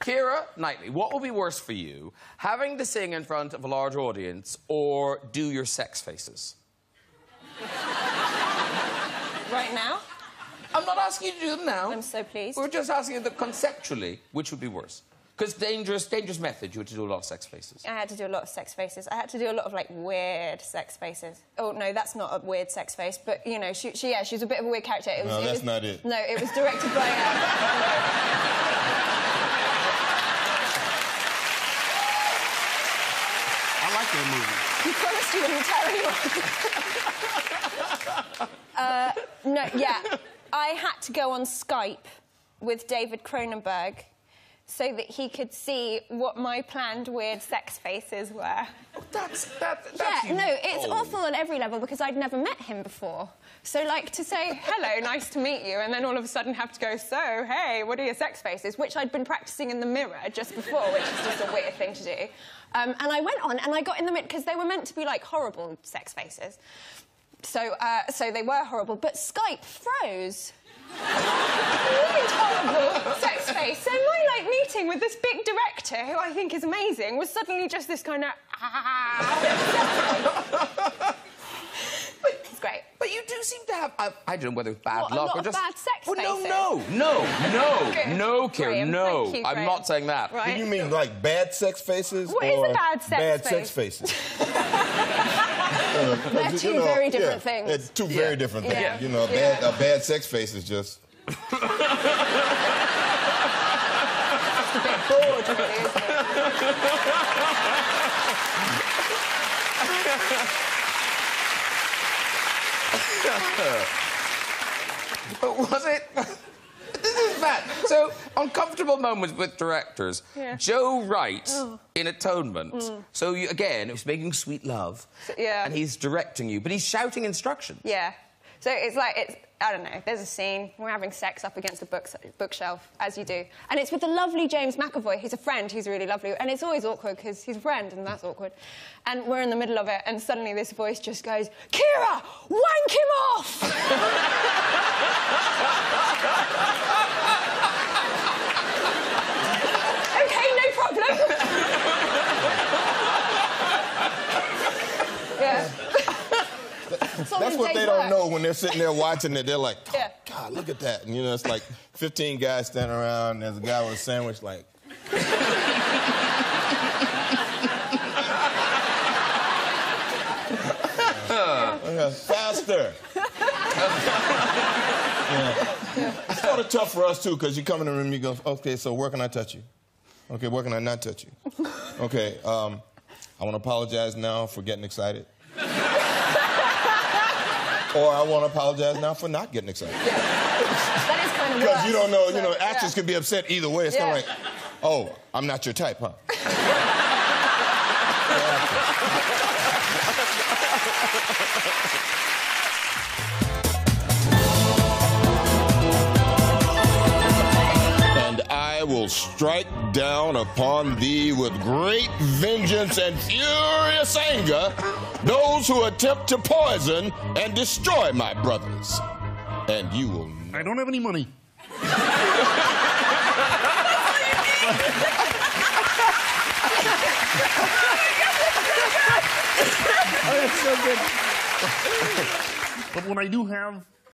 Keira, Knightley, what will be worse for you, having to sing in front of a large audience or do your sex faces? Right now? I'm not asking you to do them now. I'm so pleased. We're just asking you that conceptually, which would be worse? Because dangerous method, you had to do a lot of sex faces. I had to do a lot of sex faces. I had to do a lot of, like, weird sex faces. Oh, no, that's not a weird sex face, but, you know, she's a bit of a weird character. No, that's not it. No, it was directed by... I like that movie. You promised you wouldn't tell anyone. No, yeah. I had to go on Skype with David Cronenberg so that he could see what my planned weird sex faces were. That's yeah, no, it's awful on every level because I'd never met him before. So, like, to say, hello, nice to meet you, and then all of a sudden have to go, so, hey, what are your sex faces? Which I'd been practising in the mirror just before, which is just a weird thing to do. And I went on and I got in the mirror, because they were meant to be, like, horrible sex faces. So they were horrible, but Skype froze. Really horrible sex face. So my, like, meeting with this big director, who I think is amazing, was suddenly just this kind of... It's great. But you do seem to have... I don't know whether it's bad luck or just... bad sex faces? No, Keira, no. Thank you, I'm not saying that. Right. Do you mean, like, bad sex faces? What is a bad sex bad face? sex faces? They're two very different things. They're two very different things. Yeah. You know, a bad sex face is just... Just a bit bored, really, isn't it? But was it... This is bad. So, uncomfortable moments with directors. Yeah. Joe writes in Atonement. So, again, it was making sweet love. Yeah. And he's directing you, but he's shouting instructions. Yeah. So it's like, I don't know, there's a scene, we're having sex up against a bookshelf, as you do. And it's with the lovely James McAvoy, who's a friend, who's really lovely. And it's always awkward, because he's a friend, and that's awkward. And we're in the middle of it, and suddenly this voice just goes, Keira, wank him off! OK, no problem. Yeah. That's what they don't know when they're sitting there watching it. They're like, oh, God, look at that. And, you know, it's like 15 guys standing around, and there's a guy with a sandwich, like... Faster! It's sort of tough for us, too, because you come in the room and you go, OK, so where can I touch you? OK, where can I not touch you? OK, I want to apologize now for getting excited. Or I want to apologize now for not getting excited. Yeah. That is kind of Because you don't know, so, you know, actors can be upset either way. It's kind of like, oh, I'm not your type, huh? And I will strike down upon thee with great vengeance and furious anger those who attempt to poison and destroy my brothers. And you will... I don't have any money. Oh, that's so good. But when I do have